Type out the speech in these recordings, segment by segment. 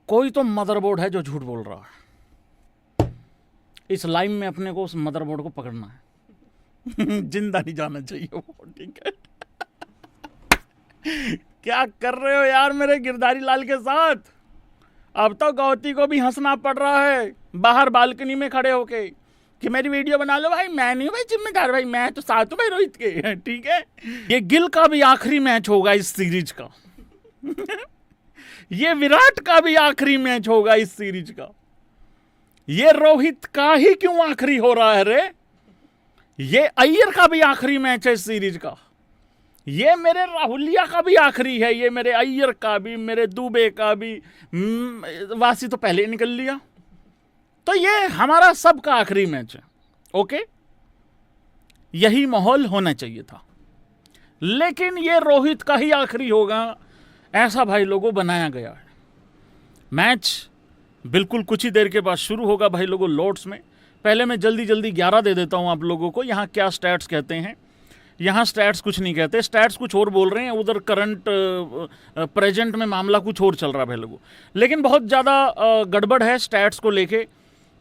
कोई तो मदरबोर्ड है जो झूठ बोल रहा है। इस लाइन में अपने को उस मदरबोर्ड को पकड़ना है। जिंदा नहीं जाना चाहिए वो, ठीक है। क्या कर रहे हो यार मेरे गिरधारी लाल के साथ? अब तो गौती को भी हंसना पड़ रहा है बाहर बालकनी में खड़े होके कि मेरी वीडियो बना लो भाई। मैं नहीं हूं भाई जिम्मेदार, भाई मैं तो साथ हूं भाई रोहित के, ठीक है। ये गिल का भी आखिरी मैच होगा इस सीरीज का। ये विराट का भी आखिरी मैच होगा इस सीरीज का। ये रोहित का ही क्यों आखिरी हो रहा है रे? ये अय्यर का भी आखिरी मैच है इस सीरीज का। ये मेरे राहुलिया का भी आखिरी है, ये मेरे अय्यर का भी, मेरे दुबे का भी। वासी तो पहले निकल लिया, तो ये हमारा सबका आखिरी मैच है। ओके, यही माहौल होना चाहिए था, लेकिन ये रोहित का ही आखिरी होगा ऐसा भाई लोगों बनाया गया है। मैच बिल्कुल कुछ ही देर के बाद शुरू होगा भाई लोगों लॉर्ड्स में। पहले मैं जल्दी 11 दे देता हूं आप लोगों को। यहाँ क्या स्टैट्स कहते हैं? यहाँ स्टैट्स कुछ नहीं कहते, स्टैट्स कुछ और बोल रहे हैं। उधर करंट प्रेजेंट में मामला कुछ और चल रहा है भाई लोगों। लेकिन बहुत ज़्यादा गड़बड़ है स्टैट्स को लेके।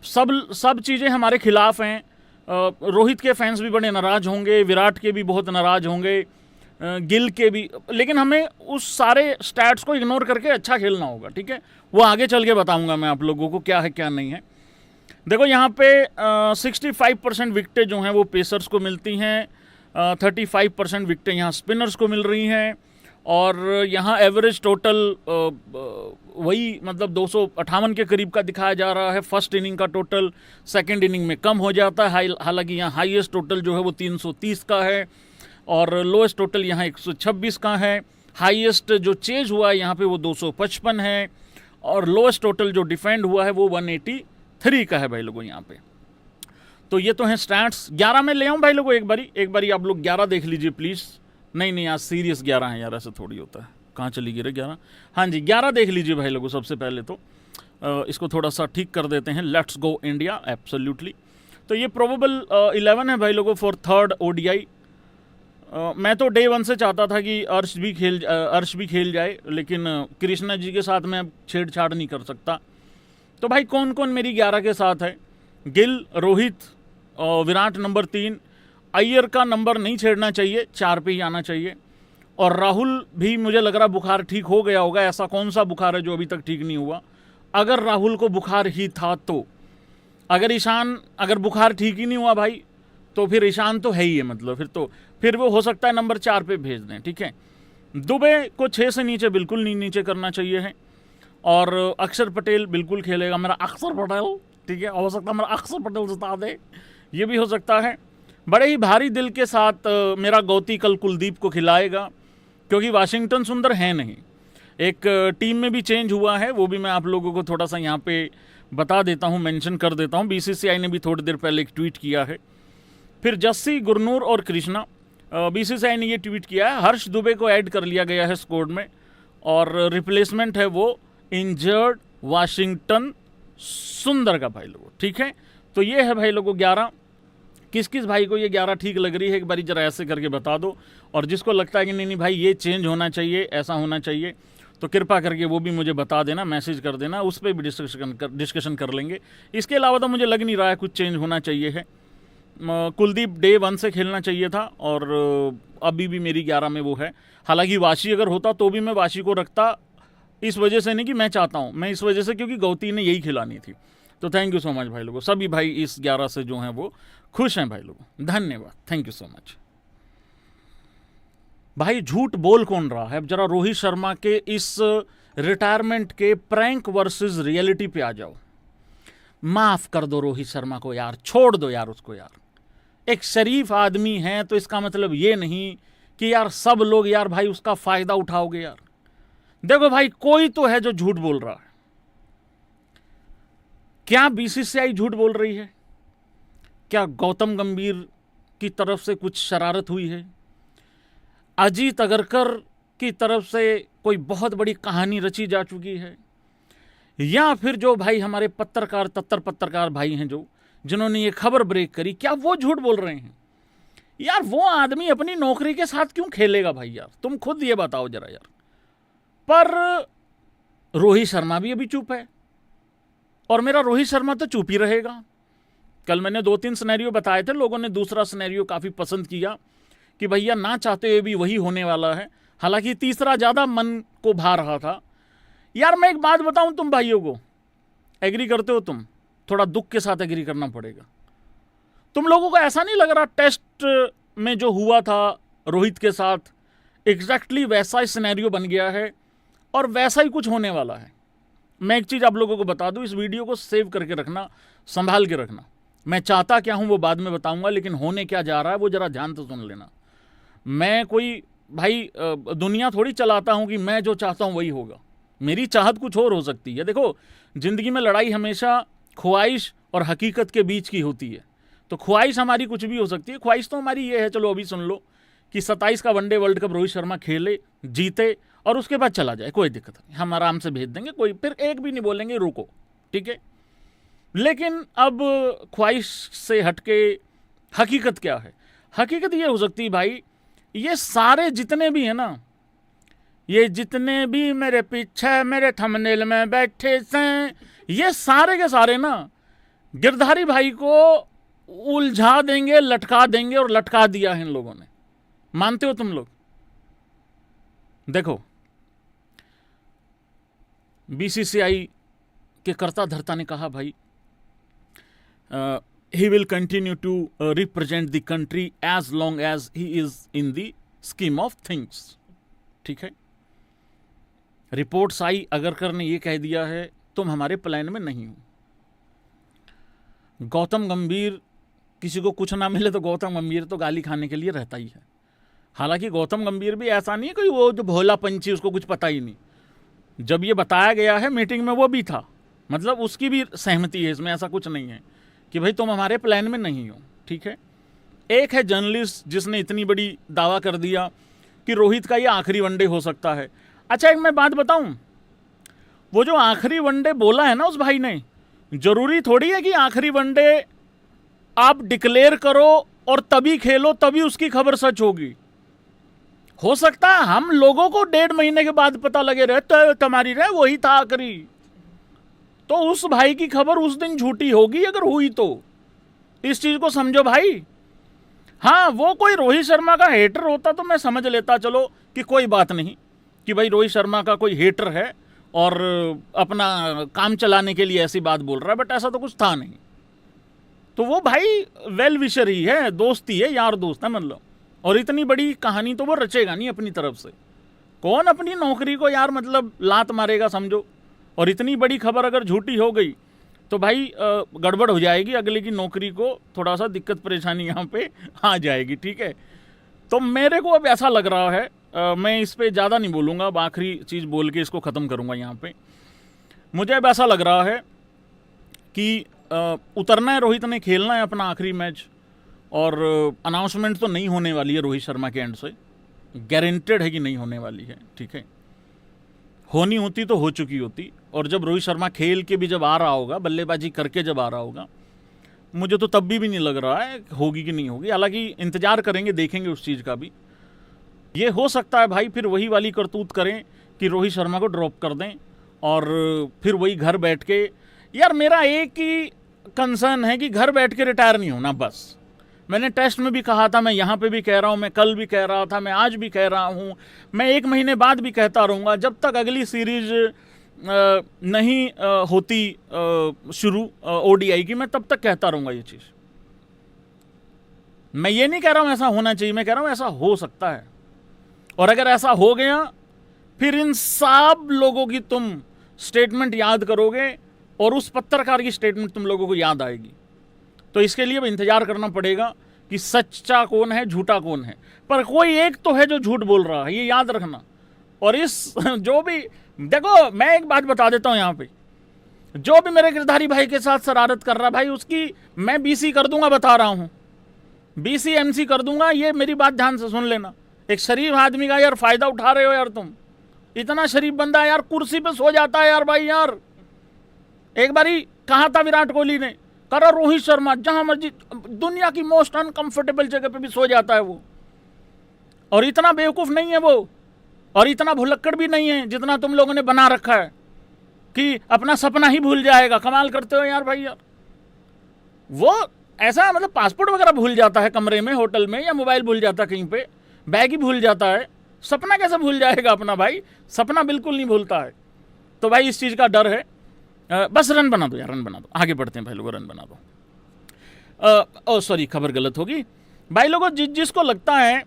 सब चीज़ें हमारे खिलाफ हैं। रोहित के फैंस भी बड़े नाराज़ होंगे, विराट के भी बहुत नाराज़ होंगे, गिल के भी। लेकिन हमें उस सारे स्टैट्स को इग्नोर करके अच्छा खेलना होगा, ठीक है। वो आगे चल के बताऊंगा मैं आप लोगों को क्या है क्या नहीं है। देखो यहाँ पे 65% विकेटें जो हैं वो पेसर्स को मिलती हैं, 35% विकेटें यहाँ स्पिनर्स को मिल रही हैं। और यहाँ एवरेज टोटल वही मतलब 258 के करीब का दिखाया जा रहा है। फर्स्ट इनिंग का टोटल सेकंड इनिंग में कम हो जाता है। हालांकि यहाँ हाईएस्ट टोटल जो है वो 330 का है और लोएस्ट टोटल यहाँ 126 का है। हाईएस्ट जो चेज हुआ है यहाँ पे वो 255 है और लोएस्ट टोटल जो डिफेंड हुआ है वो 183 का है भाई लोगों यहाँ पे। तो ये तो हैं स्टैट्स। 11 में ले आऊँ भाई लोगों एक बारी आप लोग 11 देख लीजिए प्लीज़। नहीं आज सीरियस 11 है यार, ऐसा थोड़ी होता है। कहाँ चली गई रे 11? हाँ जी 11 देख लीजिए भाई लोगों। सबसे पहले तो इसको थोड़ा सा ठीक कर देते हैं। Let's go India, absolutely. तो ये प्रोबेबल 11 है भाई लोगों फॉर थर्ड ओडीआई। मैं तो डे 1 से चाहता था कि अर्श भी खेल जाए, लेकिन कृष्णा जी के साथ मैं अब छेड़छाड़ नहीं कर सकता। तो भाई कौन कौन मेरी 11 के साथ है? गिल, रोहित, विराट नंबर 3, अय्यर का नंबर नहीं छेड़ना चाहिए, 4 पे ही आना चाहिए। और राहुल भी मुझे लग रहा बुखार ठीक हो गया होगा। ऐसा कौन सा बुखार है जो अभी तक ठीक नहीं हुआ? अगर राहुल को बुखार ही था तो, अगर बुखार ठीक ही नहीं हुआ भाई तो फिर ईशान तो है ही है, मतलब फिर वो हो सकता है नंबर 4 पे भेज दें, ठीक है। दुबे को 6 से नीचे बिल्कुल नहीं नीचे करना चाहिए है। और अक्षर पटेल बिल्कुल खेलेगा, मेरा अक्षर पटेल, ठीक है। हो सकता है मेरा अक्षर पटेल जिता दे, ये भी हो सकता है। बड़े ही भारी दिल के साथ मेरा गौती कल कुलदीप को खिलाएगा, क्योंकि वाशिंगटन सुंदर है नहीं। एक टीम में भी चेंज हुआ है, वो भी मैं आप लोगों को थोड़ा सा यहाँ पे बता देता हूँ, मेंशन कर देता हूँ। बीसीसीआई ने भी थोड़ी देर पहले एक ट्वीट किया है। फिर जस्सी, गुरनूर और कृष्णा, बीसीसीआई ने ये ट्वीट किया है। हर्ष दुबे को ऐड कर लिया गया है स्क्वाड में और रिप्लेसमेंट है वो इंजर्ड वाशिंगटन सुंदर का भाई लोगों, ठीक है। तो ये है भाई लोगों 11। किस किस भाई को ये 11 ठीक लग रही है एक बारी जरा ऐसे करके बता दो। और जिसको लगता है कि नहीं भाई ये चेंज होना चाहिए, ऐसा होना चाहिए, तो कृपा करके वो भी मुझे बता देना, मैसेज कर देना, उस पर भी डिस्कशन कर लेंगे। इसके अलावा तो मुझे लग नहीं रहा है कुछ चेंज होना चाहिए है। कुलदीप डे 1 से खेलना चाहिए था और अभी भी मेरी 11 में वो है। हालांकि वाशी अगर होता तो भी मैं वाशी को रखता, इस वजह से नहीं कि मैं चाहता हूँ, मैं इस वजह से क्योंकि गौती ने यही खिलानी थी। तो थैंक यू सो मच भाई लोगों। सभी भाई इस 11 से जो हैं वो खुश हैं भाई लोगों, धन्यवाद, थैंक यू सो मच। भाई झूठ बोल कौन रहा है? अब जरा रोहित शर्मा के इस रिटायरमेंट के प्रैंक वर्सेस रियलिटी पे आ जाओ। माफ कर दो रोहित शर्मा को यार, छोड़ दो यार उसको यार। एक शरीफ आदमी है तो इसका मतलब ये नहीं कि यार सब लोग यार भाई उसका फायदा उठाओगे यार। देखो भाई कोई तो है जो झूठ बोल रहा है। क्या बीसीसीआई झूठ बोल रही है? क्या गौतम गंभीर की तरफ से कुछ शरारत हुई है? अजीत अगरकर की तरफ से कोई बहुत बड़ी कहानी रची जा चुकी है? या फिर जो भाई हमारे पत्रकार भाई हैं जो जिन्होंने ये खबर ब्रेक करी, क्या वो झूठ बोल रहे हैं? यार वो आदमी अपनी नौकरी के साथ क्यों खेलेगा भाई यार? तुम खुद ये बताओ जरा यार। पर रोहित शर्मा भी अभी चुप है, और मेरा रोहित शर्मा तो चुप ही रहेगा। कल मैंने 2-3 सिनेरियो बताए थे, लोगों ने दूसरा सिनेरियो काफ़ी पसंद किया कि भैया ना चाहते हुए भी वही होने वाला है, हालांकि तीसरा ज़्यादा मन को भा रहा था। यार मैं एक बात बताऊं तुम भाइयों को, एग्री करते हो तुम? थोड़ा दुख के साथ एग्री करना पड़ेगा। तुम लोगों को ऐसा नहीं लग रहा टेस्ट में जो हुआ था रोहित के साथ एग्जैक्टली वैसा ही सिनेरियो बन गया है और वैसा ही कुछ होने वाला है? मैं एक चीज़ आप लोगों को बता दूं, इस वीडियो को सेव करके रखना, संभाल के रखना। मैं चाहता क्या हूं वो बाद में बताऊंगा, लेकिन होने क्या जा रहा है वो जरा ध्यान से सुन लेना। मैं कोई भाई दुनिया थोड़ी चलाता हूं कि मैं जो चाहता हूं वही होगा। मेरी चाहत कुछ और हो सकती है। देखो, जिंदगी में लड़ाई हमेशा ख्वाहिश और हकीकत के बीच की होती है। तो ख्वाहिश हमारी कुछ भी हो सकती है। ख्वाहिश तो हमारी ये है, चलो अभी सुन लो, कि 27 का one day world cup Rohit Sharma खेले, जीते और उसके बाद चला जाए, कोई दिक्कत नहीं, हम आराम से भेज देंगे, कोई फिर एक भी नहीं बोलेंगे रुको, ठीक है। लेकिन अब ख्वाहिश से हटके हकीकत क्या है? हकीकत ये हो सकती है भाई, ये सारे जितने भी हैं ना, ये जितने भी मेरे पीछे मेरे थंबनेल में बैठे हैं, ये सारे के सारे ना गिरधारी भाई को उलझा देंगे, लटका देंगे, और लटका दिया है इन लोगों ने। मानते हो तुम लोग? देखो, बीसीसीआई के कर्ता धर्ता ने कहा भाई he will continue to represent the country as long as he is in the scheme of things, ठीक है। रिपोर्ट्स आई अगरकर ने ये कह दिया है तुम हमारे प्लान में नहीं हो। गौतम गंभीर, किसी को कुछ ना मिले तो गौतम गंभीर तो गाली खाने के लिए रहता ही है। हालांकि गौतम गंभीर भी ऐसा नहीं है कोई वो जो भोला पंछी उसको कुछ पता ही नहीं। जब ये बताया गया है मीटिंग में वो भी था, मतलब उसकी भी सहमति है इसमें, ऐसा कुछ नहीं है कि भाई तुम हमारे प्लान में नहीं हो, ठीक है। एक है जर्नलिस्ट जिसने इतनी बड़ी दावा कर दिया कि रोहित का ये आखिरी वनडे हो सकता है। अच्छा एक मैं बात बताऊं, वो जो आखिरी वनडे बोला है ना उस भाई ने, जरूरी थोड़ी है कि आखिरी वनडे आप डिक्लेयर करो और तभी खेलो तभी उसकी खबर सच होगी। हो सकता है हम लोगों को 1.5 महीने के बाद पता लगे रहे तो तुम्हारी रहे वही था आखिरी, तो उस भाई की खबर उस दिन झूठी होगी अगर हुई तो। इस चीज को समझो भाई। हाँ, वो कोई रोहित शर्मा का हेटर होता तो मैं समझ लेता, चलो कि कोई बात नहीं कि भाई रोहित शर्मा का कोई हेटर है और अपना काम चलाने के लिए ऐसी बात बोल रहा है, बट ऐसा तो कुछ था नहीं। तो वो भाई वेल विशर ही है, दोस्त ही है, यार दोस्त है मतलब। और इतनी बड़ी कहानी तो वो रचेगा नहीं अपनी तरफ से। कौन अपनी नौकरी को यार मतलब लात मारेगा समझो। और इतनी बड़ी खबर अगर झूठी हो गई तो भाई गड़बड़ हो जाएगी, अगले की नौकरी को थोड़ा सा दिक्कत परेशानी यहाँ पे आ जाएगी, ठीक है। तो मेरे को अब ऐसा लग रहा है, मैं इस पे ज़्यादा नहीं बोलूँगा, अब आखिरी चीज़ बोल के इसको ख़त्म करूँगा यहाँ पे। मुझे अब ऐसा लग रहा है कि उतरना है रोहित ने, खेलना है अपना आखिरी मैच, और अनाउंसमेंट तो नहीं होने वाली है रोहित शर्मा के एंड से, गारंटेड है कि नहीं होने वाली है, ठीक है। होनी होती तो हो चुकी होती, और जब रोहित शर्मा खेल के भी जब आ रहा होगा, बल्लेबाजी करके जब आ रहा होगा, मुझे तो तब भी नहीं लग रहा है होगी कि नहीं होगी। हालांकि इंतजार करेंगे, देखेंगे उस चीज़ का भी। ये हो सकता है भाई फिर वही वाली करतूत करें कि रोहित शर्मा को ड्रॉप कर दें और फिर वही घर बैठ के। यार मेरा एक ही कंसर्न है कि घर बैठ के रिटायर नहीं होना बस। मैंने टेस्ट में भी कहा था, मैं यहाँ पे भी कह रहा हूँ, मैं कल भी कह रहा था, मैं आज भी कह रहा हूँ, मैं 1 महीने बाद भी कहता रहूँगा, जब तक अगली सीरीज नहीं होती शुरू ओडीआई की, मैं तब तक कहता रहूँगा ये चीज़। मैं ये नहीं कह रहा हूँ ऐसा होना चाहिए, मैं कह रहा हूँ ऐसा हो सकता है। और अगर ऐसा हो गया फिर इन सब लोगों की तुम स्टेटमेंट याद करोगे और उस पत्रकार की स्टेटमेंट तुम लोगों को याद आएगी। तो इसके लिए इंतजार करना पड़ेगा कि सच्चा कौन है झूठा कौन है, पर कोई एक तो है जो झूठ बोल रहा है, ये याद रखना। और इस जो भी देखो, मैं एक बात बता देता हूं यहाँ पे, जो भी मेरे गिरधारी भाई के साथ शरारत कर रहा भाई, उसकी मैं बीसी कर दूंगा, बता रहा हूं, बीसी एमसी कर दूंगा। ये मेरी बात ध्यान से सुन लेना। एक शरीफ आदमी का यार फायदा उठा रहे हो यार तुम। इतना शरीफ बंदा यार कुर्सी पे सो जाता है यार भाई। यार एक बारी कहा था विराट कोहली ने, करा रोहित शर्मा जहां मर्जी दुनिया की मोस्ट अनकंफर्टेबल जगह पे भी सो जाता है वो। और इतना बेवकूफ नहीं है वो, और इतना भुलक्कड़ भी नहीं है जितना तुम लोगों ने बना रखा है। कि अपना सपना ही भूल जाएगा। कमाल करते हो यार भाई यार। वो ऐसा मतलब पासपोर्ट वगैरह भूल जाता है कमरे में होटल में, या मोबाइल भूल जाता है कहीं पे, बैग ही भूल जाता है, सपना कैसे भूल जाएगा अपना भाई? सपना बिल्कुल नहीं भूलता है। तो भाई इस चीज़ का डर है। बस रन बना दो यार, रन बना दो, आगे बढ़ते हैं भाई लोगों, रन बना दो। ओ सॉरी, खबर गलत होगी भाई लोगों। जिसको लगता है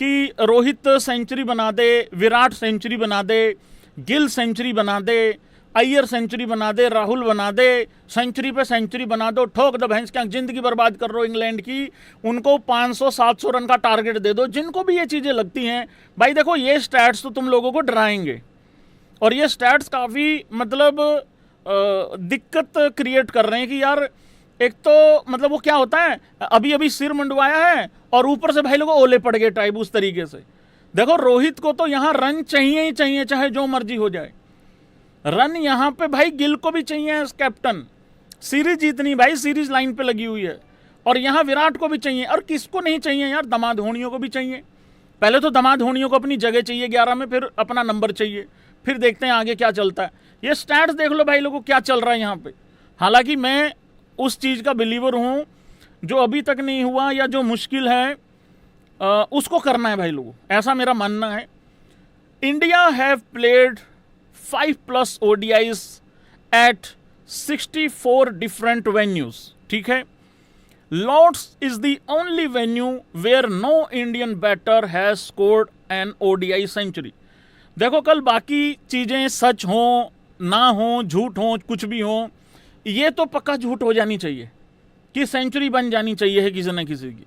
कि रोहित सेंचुरी बना दे, विराट सेंचुरी बना दे, गिल सेंचुरी बना दे, अय्यर सेंचुरी बना दे, राहुल बना दे, सेंचुरी पे सेंचुरी बना दो, ठोक दो भैंस, क्या जिंदगी बर्बाद कर रहे हो इंग्लैंड की, उनको 500-700 रन का टारगेट दे दो। जिनको भी ये चीज़ें लगती हैं भाई, देखो ये स्टैट्स तो तुम लोगों को डराएंगे, और ये स्टैट्स काफ़ी मतलब दिक्कत क्रिएट कर रहे हैं कि यार एक तो मतलब वो क्या होता है, अभी अभी सिर मुंडवाया है और ऊपर से भाई लोगों ओले पड़ गए टाइप, उस तरीके से। देखो रोहित को तो यहाँ रन चाहिए ही चाहिए, चाहे जो मर्जी हो जाए। रन यहाँ पे भाई गिल को भी चाहिए एज कैप्टन, सीरीज जीतनी भाई, सीरीज लाइन पे लगी हुई है। और यहाँ विराट को भी चाहिए, और किसको नहीं चाहिए यार, दमाद धोनियों को भी चाहिए। पहले तो दमाद धोनियों को अपनी जगह चाहिए 11 में, फिर अपना नंबर चाहिए, फिर देखते हैं आगे क्या चलता है। ये स्टैट्स देख लो भाई लोगों क्या चल रहा है यहाँ पे। हालांकि मैं उस चीज़ का बिलीवर हूँ जो अभी तक नहीं हुआ या जो मुश्किल है उसको करना है भाई लोगों, ऐसा मेरा मानना है। India have played 5+ ODIs at 64 different venues, ठीक है। Lord's is the only venue where no Indian batter has scored an ODI century. देखो कल बाकी चीज़ें सच हों ना हो, झूठ हो, कुछ भी हो, ये तो पक्का झूठ हो जानी चाहिए कि सेंचुरी बन जानी चाहिए है किसी न किसी की।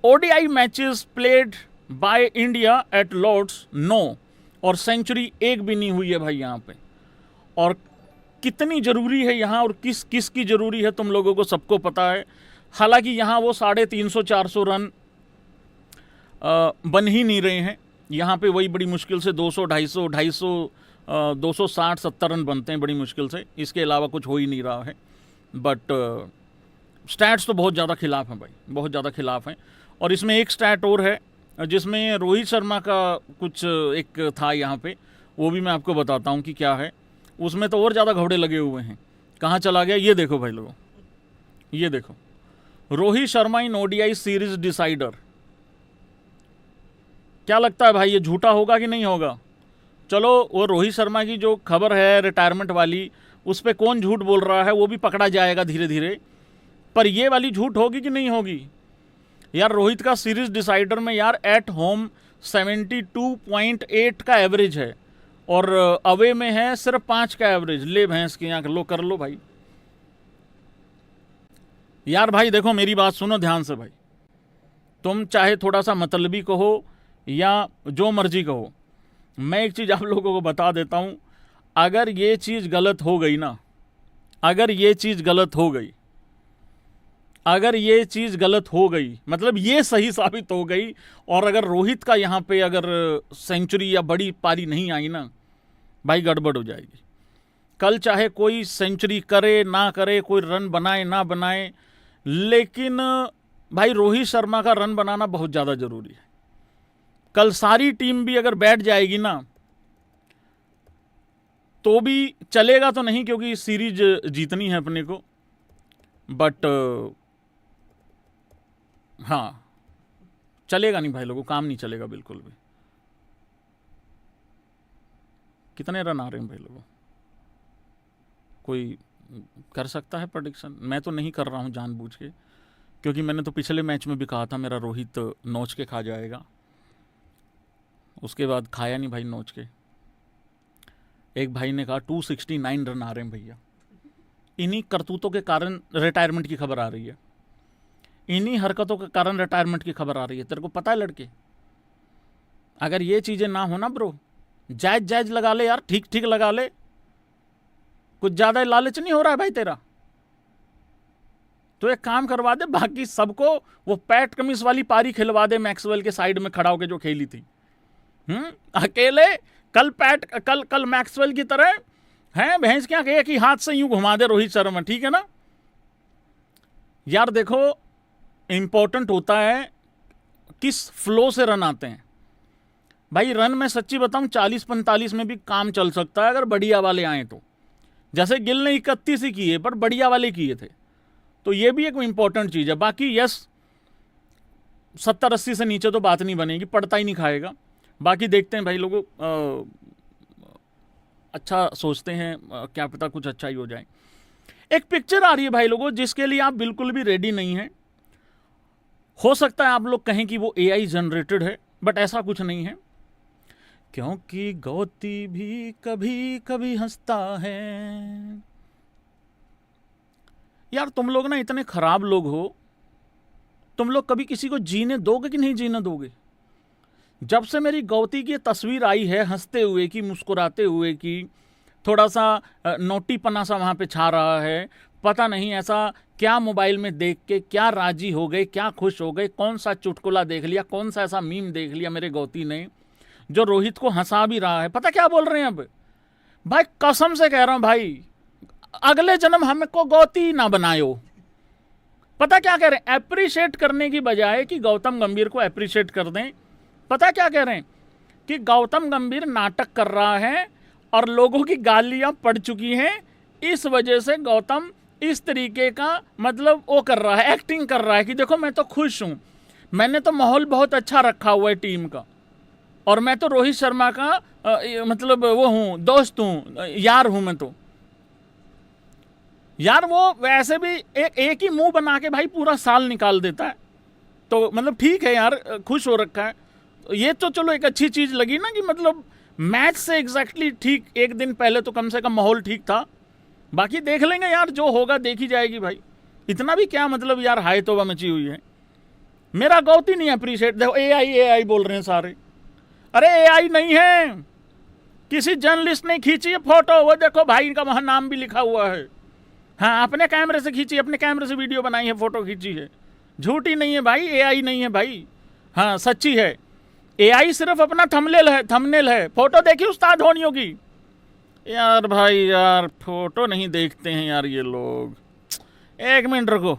ODI matches played by India at Lord's no, और सेंचुरी एक भी नहीं हुई है भाई यहाँ पे। और कितनी ज़रूरी है यहाँ और किस किस की ज़रूरी है तुम लोगों को सबको पता है। हालांकि यहाँ वो 350-400 रन बन ही नहीं रहे हैं, यहाँ पे वही बड़ी मुश्किल से 200, 250, 260-70 रन बनते हैं बड़ी मुश्किल से, इसके अलावा कुछ हो ही नहीं रहा है। बट स्टैट्स तो बहुत ज़्यादा खिलाफ हैं भाई, बहुत ज़्यादा खिलाफ हैं। और इसमें एक स्टैट और है जिसमें रोहित शर्मा का कुछ एक था यहाँ पे, वो भी मैं आपको बताता हूँ कि क्या है। उसमें तो और ज़्यादा घोड़े लगे हुए हैं। कहाँ चला गया ये देखो भाई लोगों, ये देखो, रोहित शर्मा इन ODI सीरीज डिसाइडर। क्या लगता है भाई ये झूठा होगा कि नहीं होगा? चलो वो रोहित शर्मा की जो खबर है रिटायरमेंट वाली, उस पर कौन झूठ बोल रहा है वो भी पकड़ा जाएगा धीरे धीरे, पर ये वाली झूठ होगी कि नहीं होगी? यार रोहित का सीरीज डिसाइडर में यार एट होम 72.8 का एवरेज है, और अवे में है सिर्फ 5 का एवरेज। ले भैंस की आंख, लो कर लो भाई। यार भाई देखो मेरी बात सुनो ध्यान से भाई, तुम चाहे थोड़ा सा मतलबी कहो या जो मर्जी कहो, मैं एक चीज़ आप लोगों को बता देता हूँ, अगर ये चीज़ गलत हो गई ना, अगर ये चीज़ गलत हो गई, अगर ये चीज़ गलत हो गई मतलब ये सही साबित हो गई, और अगर रोहित का यहाँ पे अगर सेंचुरी या बड़ी पारी नहीं आई ना भाई, गड़बड़ हो जाएगी। कल चाहे कोई सेंचुरी करे ना करे, कोई रन बनाए ना बनाए, लेकिन भाई रोहित शर्मा का रन बनाना बहुत ज़्यादा ज़रूरी है। कल सारी टीम भी अगर बैठ जाएगी ना तो भी चलेगा तो नहीं, क्योंकि सीरीज जीतनी है अपने को। बट हाँ चलेगा नहीं भाई लोगों, काम नहीं चलेगा बिल्कुल भी। कितने रन आ रहे हैं भाई लोगों, कोई कर सकता है प्रेडिक्शन? मैं तो नहीं कर रहा हूँ जानबूझ के, क्योंकि मैंने तो पिछले मैच में भी कहा था मेरा रोहित नोच के खा जाएगा, उसके बाद खाया नहीं भाई नोच के। एक भाई ने कहा 269 रन आ रहे हैं भैया। इन्हीं करतूतों के कारण रिटायरमेंट की खबर आ रही है, इन्हीं हरकतों के कारण रिटायरमेंट की खबर आ रही है। तेरे को पता है लड़के, अगर ये चीज़ें ना हो ना ब्रो, जायज जायज लगा ले यार, ठीक ठीक लगा ले, कुछ ज़्यादा लालच नहीं हो रहा है भाई तेरा, तो एक काम करवा दे, बाकी सबको वो पैट कमिंस वाली पारी खिलवा दे मैक्सवेल के साइड में खड़ा होकर जो खेली थी। अकेले कल मैक्सवेल की तरह हैं भैंस क्या कहे कि हाथ से यूं घुमा दे रोहित शर्मा, ठीक है ना यार। देखो इंपॉर्टेंट होता है किस फ्लो से रन आते हैं भाई। रन में सच्ची बताऊं 40-45 में भी काम चल सकता है अगर बढ़िया वाले आए तो, जैसे गिल ने 31 ही किए पर बढ़िया वाले किए थे। तो ये भी एक इंपॉर्टेंट चीज है। बाकी यस 70-80 से नीचे तो बात नहीं बनेगी, पड़ता ही नहीं खाएगा। बाकी देखते हैं भाई लोगों, अच्छा सोचते हैं, क्या पता कुछ अच्छा ही हो जाए। एक पिक्चर आ रही है भाई लोगों जिसके लिए आप बिल्कुल भी रेडी नहीं है। हो सकता है आप लोग कहें कि वो AI जनरेटेड है, बट ऐसा कुछ नहीं है, क्योंकि गौती भी कभी कभी हंसता है। यार तुम लोग ना इतने खराब लोग हो, तुम लोग कभी किसी को जीने दोगे कि नहीं जीने दोगे? जब से मेरी गौती की तस्वीर आई है हंसते हुए की, मुस्कुराते हुए की, थोड़ा सा नोटीपना सा वहाँ पे छा रहा है, पता नहीं ऐसा क्या मोबाइल में देख के क्या राजी हो गए, क्या खुश हो गए, कौन सा चुटकुला देख लिया, कौन सा ऐसा मीम देख लिया मेरे गौती ने जो रोहित को हंसा भी रहा है। पता क्या बोल रहे हैं अब भाई, कसम से कह रहा हूं भाई, अगले जन्म हमको गौती ना बनायो। पता क्या कह रहे हैं, एप्रिशिएट करने की बजाय कि गौतम गंभीर को एप्रिशिएट कर दें, पता क्या कह रहे हैं कि गौतम गंभीर नाटक कर रहा है और लोगों की गालियां पड़ चुकी हैं, इस वजह से गौतम इस तरीके का मतलब वो कर रहा है, एक्टिंग कर रहा है कि देखो मैं तो खुश हूं, मैंने तो माहौल बहुत अच्छा रखा हुआ है टीम का, और मैं तो रोहित शर्मा का मतलब वो हूं, दोस्त हूं, यार हूं मैं तो। यार वो वैसे भी एक ही मुंह बना के भाई पूरा साल निकाल देता है, तो मतलब ठीक है यार, खुश हो रखा है। तो ये तो चलो एक अच्छी चीज लगी ना कि मतलब मैच से एग्जैक्टली ठीक एक दिन पहले तो कम से कम माहौल ठीक था। बाकी देख लेंगे यार, जो होगा देखी जाएगी भाई, इतना भी क्या मतलब यार हाय तौबा मची हुई है। मेरा गौती नहीं अप्रिशिएट, देखो AI बोल रहे हैं सारे, अरे AI नहीं है, किसी जर्नलिस्ट ने खींची है फोटो, वो देखो भाई का वहां नाम भी लिखा हुआ है। हाँ अपने कैमरे से खींची, अपने कैमरे से वीडियो बनाई है, फोटो खींची है, झूठी नहीं है भाई, AI नहीं है भाई, हाँ सच्ची है। AI सिर्फ अपना थंबनेल है। फोटो देखी उस्ताद धोनियों की? यार भाई यार फोटो नहीं देखते हैं यार ये लोग। एक मिनट रुको,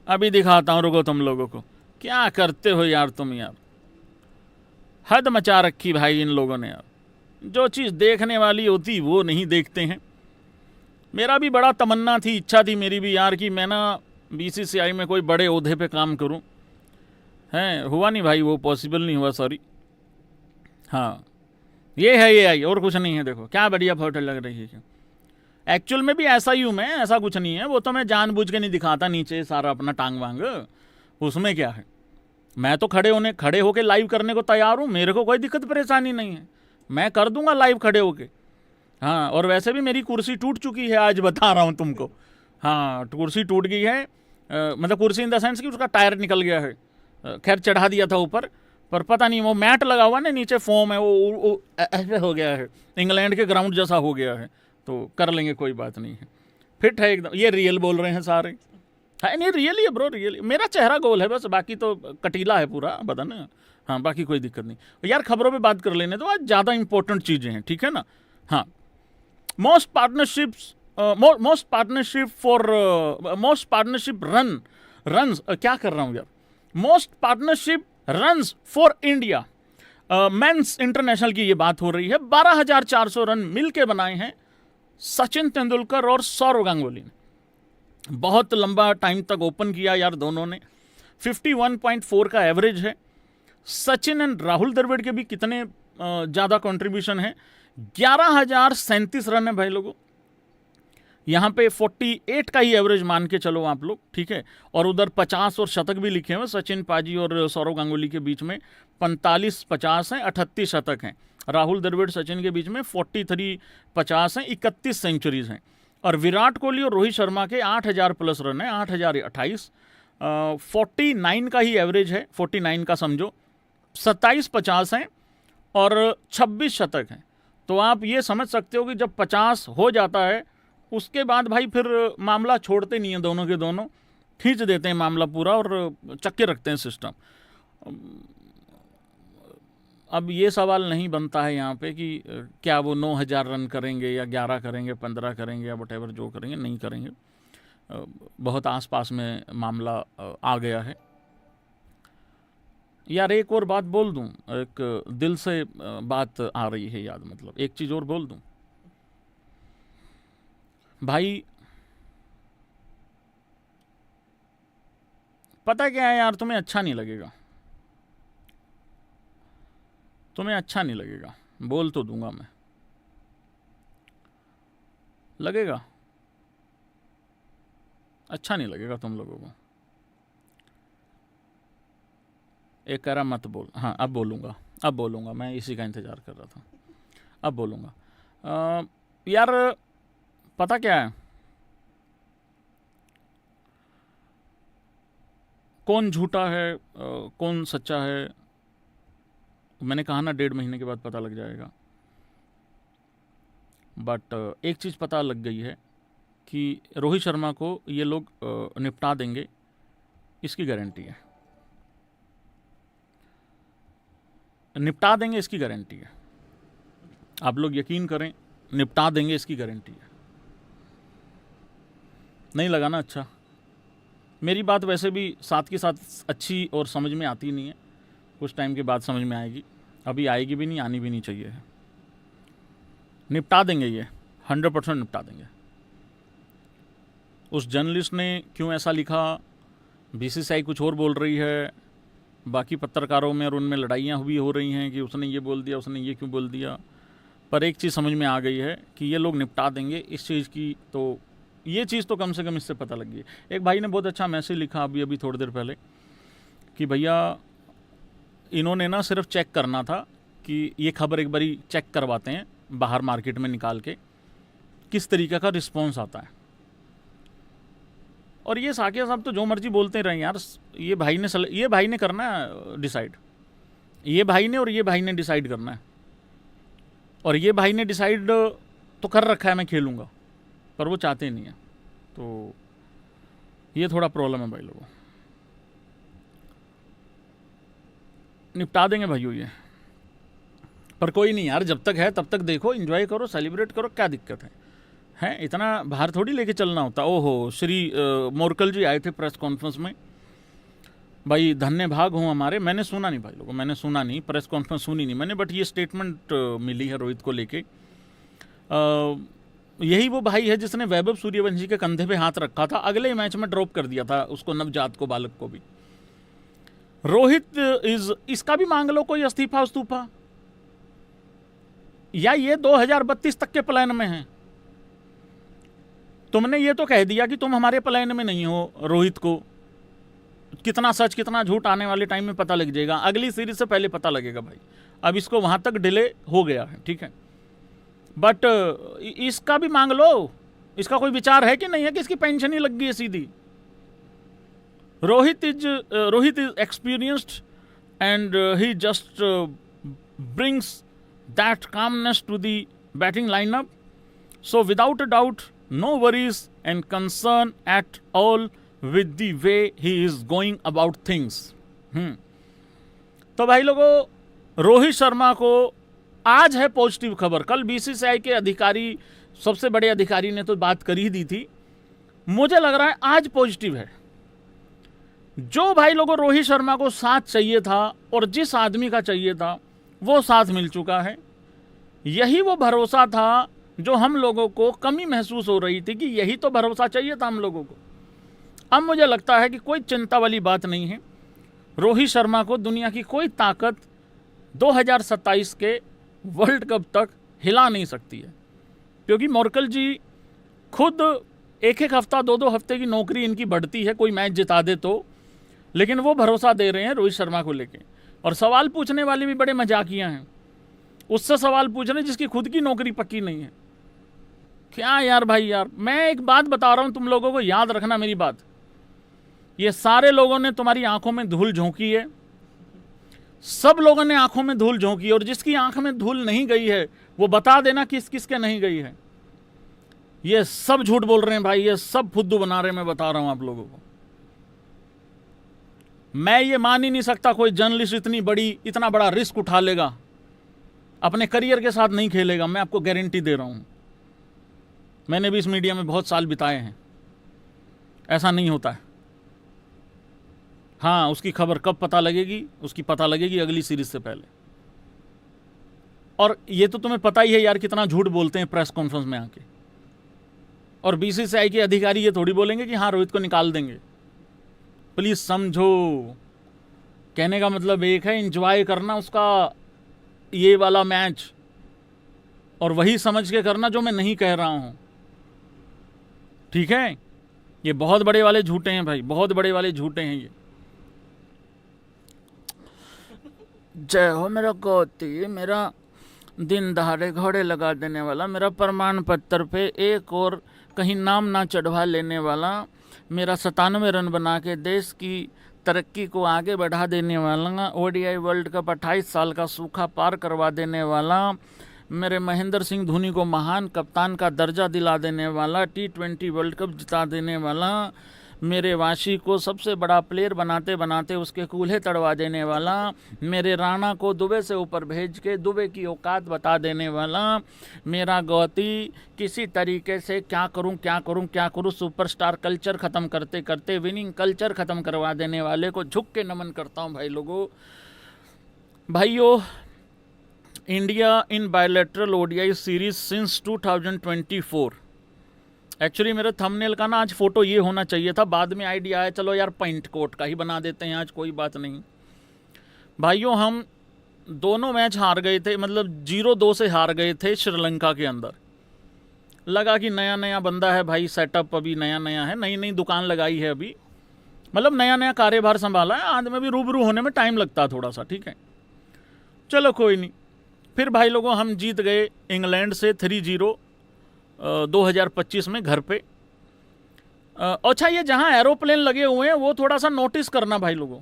अभी दिखाता हूँ, रुको तुम लोगों को, क्या करते हो यार तुम यार, हद मचा रखी भाई इन लोगों ने यार। जो चीज़ देखने वाली होती वो नहीं देखते हैं। मेरा भी बड़ा तमन्ना थी, इच्छा थी मेरी भी यार कि मैं ना BCCI में कोई बड़े ओहदे पे काम करूं, हैं हुआ नहीं भाई, वो पॉसिबल नहीं हुआ, सॉरी। हाँ ये है AI और कुछ नहीं है। देखो क्या बढ़िया फोटो लग रही है। एक्चुअल में भी ऐसा ही हूँ मैं, ऐसा कुछ नहीं है, वो तो मैं जानबूझ के नहीं दिखाता नीचे सारा अपना टांग वांग, उसमें क्या है। मैं तो खड़े होके लाइव करने को तैयार हूँ, मेरे को कोई दिक्कत परेशानी नहीं है, मैं कर दूंगा लाइव खड़े होके। हाँ और वैसे भी मेरी कुर्सी टूट चुकी है, आज बता रहा हूँ तुमको। हाँ कुर्सी टूट गई है, मतलब कुर्सी इन द सेंस कि उसका टायर निकल गया है। खैर चढ़ा दिया था ऊपर, पर पता नहीं वो मैट लगा हुआ ना नीचे, फोम है वो ऐसे हो गया है, इंग्लैंड के ग्राउंड जैसा हो गया है, तो कर लेंगे, कोई बात नहीं है, फिट है एकदम। ये रियल बोल रहे हैं सारे, है नहीं रियल ही है ब्रो, रियल। मेरा चेहरा गोल है बस, बाकी तो कटीला है पूरा बदन। हाँ बाकी कोई दिक्कत नहीं यार। खबरों पे बात कर लेने तो आज ज़्यादा इंपॉर्टेंट चीज़ें हैं, ठीक है ना। हाँ मोस्ट पार्टनरशिप रन्स क्या कर रहा हूँ यार, most partnership runs for India men's international की ये बात हो रही है। 12,400 रन मिलके बनाए हैं सचिन तेंदुलकर और सौरव गांगुली ने। बहुत लंबा टाइम तक ओपन किया यार दोनों ने। 51.4 का एवरेज है। सचिन एंड राहुल द्रविड़ के भी कितने ज़्यादा कंट्रीब्यूशन है, 11,037 रन है भाई लोगों। यहाँ पे 48 का ही एवरेज मान के चलो आप लोग, ठीक है। और उधर 50 और शतक भी लिखे हुए, सचिन पाजी और सौरव गांगुली के बीच में 45-50 हैं, 38 शतक हैं। राहुल द्रविड़ सचिन के बीच में 43-50 हैं, 31 सेंचुरीज हैं। और विराट कोहली और रोहित शर्मा के 8,000 प्लस रन है, 8,028। 49 का ही एवरेज है, 49 का समझो, 27-50 हैं और 26 शतक हैं। तो आप ये समझ सकते हो कि जब 50 हो जाता है उसके बाद भाई फिर मामला छोड़ते नहीं हैं, दोनों के दोनों खींच देते हैं मामला पूरा और चक्के रखते हैं सिस्टम। अब ये सवाल नहीं बनता है यहाँ पे कि क्या वो 9,000 रन करेंगे या 11 करेंगे, 15 करेंगे या वटेवर जो करेंगे, नहीं करेंगे। बहुत आसपास में मामला आ गया है यार। एक और बात बोल दूं, एक दिल से बात आ रही है याद, मतलब एक चीज़ और बोल दूं। भाई पता क्या है यार, तुम्हें अच्छा नहीं लगेगा, तुम्हें अच्छा नहीं लगेगा, बोल तो दूंगा मैं, लगेगा अच्छा नहीं लगेगा तुम लोगों को। एक कह रहा मत बोल, हाँ अब बोलूँगा, अब बोलूँगा, मैं इसी का इंतज़ार कर रहा था, अब बोलूँगा। यार पता क्या है, कौन झूठा है कौन सच्चा है, मैंने कहा ना 1.5 महीने के बाद पता लग जाएगा। बट एक चीज़ पता लग गई है कि रोहित शर्मा को ये लोग निपटा देंगे, इसकी गारंटी है, निपटा देंगे इसकी गारंटी है। आप लोग यकीन करें, निपटा देंगे इसकी गारंटी है। नहीं लगा ना अच्छा? मेरी बात वैसे भी साथ के साथ अच्छी और समझ में आती नहीं है, कुछ टाइम के बाद समझ में आएगी, अभी आएगी भी नहीं, आनी भी नहीं चाहिए है। निपटा देंगे ये, 100% निपटा देंगे। उस जर्नलिस्ट ने क्यों ऐसा लिखा, बीसीसीआई कुछ और बोल रही है, बाकी पत्रकारों में और उनमें लड़ाइयाँ हुई हो रही हैं कि उसने ये बोल दिया, उसने ये क्यों बोल दिया, पर एक चीज़ समझ में आ गई है कि ये लोग निपटा देंगे इस चीज़ की। तो ये चीज़ तो कम से कम इससे पता लग गई। एक भाई ने बहुत अच्छा मैसेज लिखा अभी थोड़ी देर पहले कि भैया इन्होंने ना सिर्फ चेक करना था कि ये खबर एक बारी चेक करवाते हैं बाहर मार्केट में निकाल के, किस तरीके का रिस्पॉन्स आता है। और ये साकिया साहब तो जो मर्जी बोलते रहे यार, ये भाई ने करना है डिसाइड, ये भाई ने और ये भाई ने डिसाइड करना है। और ये भाई ने डिसाइड तो कर रखा है मैं खेलूँगा, पर वो चाहते नहीं है, तो ये थोड़ा प्रॉब्लम है भाई लोगों। निपटा देंगे भाइयों ये, पर कोई नहीं यार, जब तक है तब तक देखो, एंजॉय करो, सेलिब्रेट करो, क्या दिक्कत है? इतना बाहर थोड़ी लेके चलना होता। ओहो, श्री मोरकल जी आए थे प्रेस कॉन्फ्रेंस में, भाई धन्य भाग हूँ हमारे। मैंने सुना नहीं भाई लोगों, मैंने सुना नहीं, प्रेस कॉन्फ्रेंस सुनी नहीं मैंने, बट ये स्टेटमेंट मिली है रोहित को लेके। यही वो भाई है जिसने वैभव सूर्यवंशी के कंधे पे हाथ रखा था, अगले ही मैच में ड्रॉप कर दिया था उसको, नवजात को, बालक को भी। रोहित इसका भी मांग लो कोई इस्तीफा, या ये 2032 तक के प्लान में है। तुमने ये तो कह दिया कि तुम हमारे प्लान में नहीं हो। रोहित को कितना सच कितना झूठ आने वाले टाइम में पता लग जाएगा, अगली सीरीज से पहले पता लगेगा भाई। अब इसको वहां तक डिले हो गया है, ठीक है, बट इसका भी मांग लो। इसका कोई विचार है कि नहीं है कि इसकी पेंशन ही लग गई है सीधी। Rohit is experienced and he just brings that calmness to the batting lineup. So without a doubt, no worries and concern at all with the way he is going about things. तो भाई लोगों, रोहित शर्मा को आज है पॉजिटिव खबर। कल BCCI के अधिकारी, सबसे बड़े अधिकारी ने तो बात कर ही दी थी, मुझे लग रहा है आज पॉजिटिव है। जो भाई लोगों रोहित शर्मा को साथ चाहिए था और जिस आदमी का चाहिए था वो साथ मिल चुका है। यही वो भरोसा था जो हम लोगों को कमी महसूस हो रही थी कि यही तो भरोसा चाहिए था हम लोगों को। अब मुझे लगता है कि कोई चिंता वाली बात नहीं है। रोहित शर्मा को दुनिया की कोई ताकत 2027 के वर्ल्ड कप तक हिला नहीं सकती है, क्योंकि मोरकल जी खुद एक हफ्ता 2 हफ्ते की नौकरी इनकी बढ़ती है कोई मैच जिता दे तो, लेकिन वो भरोसा दे रहे हैं रोहित शर्मा को लेके। और सवाल पूछने वाले भी बड़े मजाकिया हैं, उससे सवाल पूछ रहे हैं जिसकी खुद की नौकरी पक्की नहीं है। क्या यार भाई यार, मैं एक बात बता रहा हूं तुम लोगों को, याद रखना मेरी बात। ये सारे लोगों ने तुम्हारी आंखों में धूल झोंकी है, सब लोगों ने आंखों में धूल झोंकी है, और जिसकी आंख में धूल नहीं गई है वो बता देना किस किस के नहीं गई है। ये सब झूठ बोल रहे हैं भाई, ये सब फुद्दू बना रहे हैं, मैं बता रहा हूं आप लोगों को। मैं ये मान ही नहीं सकता कोई जर्नलिस्ट इतना बड़ा रिस्क उठा लेगा, अपने करियर के साथ नहीं खेलेगा। मैं आपको गारंटी दे रहा हूं, मैंने भी इस मीडिया में बहुत साल बिताए हैं, ऐसा नहीं होता है। हाँ, उसकी खबर कब पता लगेगी, उसकी पता लगेगी अगली सीरीज से पहले। और ये तो तुम्हें पता ही है यार कितना झूठ बोलते हैं प्रेस कॉन्फ्रेंस में आके। और बीसीसीआई के अधिकारी ये थोड़ी बोलेंगे कि हाँ रोहित को निकाल देंगे। प्लीज समझो, कहने का मतलब एक है एंजॉय करना उसका ये वाला मैच, और वही समझ के करना जो मैं नहीं कह रहा हूं। ठीक है, ये बहुत बड़े वाले झूठे हैं भाई, बहुत बड़े वाले झूठे हैं ये। जय हो मेरा गौती, मेरा दिन दहाड़े घोड़े लगा देने वाला, मेरा प्रमाण पत्र पे एक और कहीं नाम ना चढ़वा लेने वाला, मेरा 97 रन बना के देश की तरक्की को आगे बढ़ा देने वाला, ओडीआई वर्ल्ड कप 28 साल का सूखा पार करवा देने वाला, मेरे महेंद्र सिंह धोनी को महान कप्तान का दर्जा दिला देने वाला, T20 वर्ल्ड कप जिता देने वाला, मेरे वाशी को सबसे बड़ा प्लेयर बनाते बनाते उसके कूल्हे तड़वा देने वाला, मेरे राणा को दुबई से ऊपर भेज के दुबई की औकात बता देने वाला, मेरा गौती किसी तरीके से क्या करूं सुपरस्टार कल्चर ख़त्म करते करते विनिंग कल्चर ख़त्म करवा देने वाले को झुक के नमन करता हूं भाई लोगों। भाइयों, India in bilateral ODI series since 2024। Actually मेरे थंबनेल का ना आज फोटो ये होना चाहिए था, बाद में आइडिया आया चलो यार पेंट कोट का ही बना देते हैं आज, कोई बात नहीं। भाइयों, हम दोनों मैच हार गए थे, मतलब 0-2 से हार गए थे श्रीलंका के अंदर। लगा कि नया नया बंदा है भाई, सेटअप अभी नया नया है, नई नई दुकान लगाई है अभी, मतलब नया नया कार्यभार संभाला है, आज में भी रूबरू होने में टाइम लगता है थोड़ा सा। ठीक है, चलो कोई नहीं। फिर भाई लोगों हम जीत गए इंग्लैंड से 3-0 2025 में घर पे। अच्छा, ये जहां एरोप्लेन लगे हुए हैं वो थोड़ा सा नोटिस करना भाई लोगों।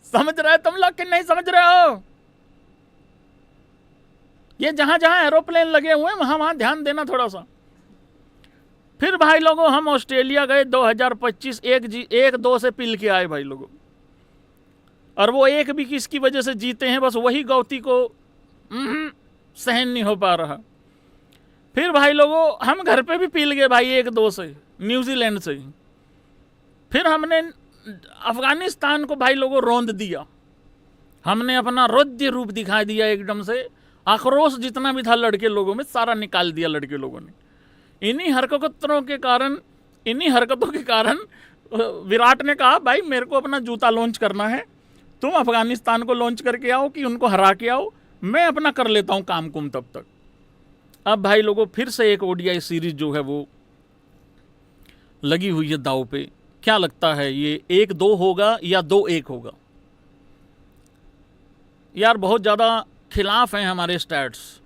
समझ रहे तुम लोग कि नहीं समझ रहे हो? ये जहां जहां एरोप्लेन लगे हुए हैं वहां ध्यान देना थोड़ा सा। फिर भाई लोगों हम ऑस्ट्रेलिया गए 2025, 1-2 से पिल के आए भाई लोगों, और वो एक भी किसकी वजह से जीते हैं, बस वही गौती को सहन नहीं हो पा रहा। फिर भाई लोगों हम घर पे भी पील गए भाई 1-2 से न्यूजीलैंड से। फिर हमने अफगानिस्तान को भाई लोगों रोंद दिया, हमने अपना रौद्र रूप दिखा दिया एकदम से, आक्रोश जितना भी था लड़के लोगों में सारा निकाल दिया लड़के लोगों ने। इन्हीं हरकतों के कारण विराट ने कहा भाई मेरे को अपना जूता लॉन्च करना है, तुम अफगानिस्तान को लॉन्च करके आओ कि उनको हरा के आओ, मैं अपना कर लेता हूं काम कुम तब तक। अब भाई लोगों फिर से एक ओडीआई सीरीज जो है वो लगी हुई है दाव पे। क्या लगता है ये 1-2 होगा या 2-1 होगा? यार बहुत ज़्यादा खिलाफ हैं हमारे स्टैट्स।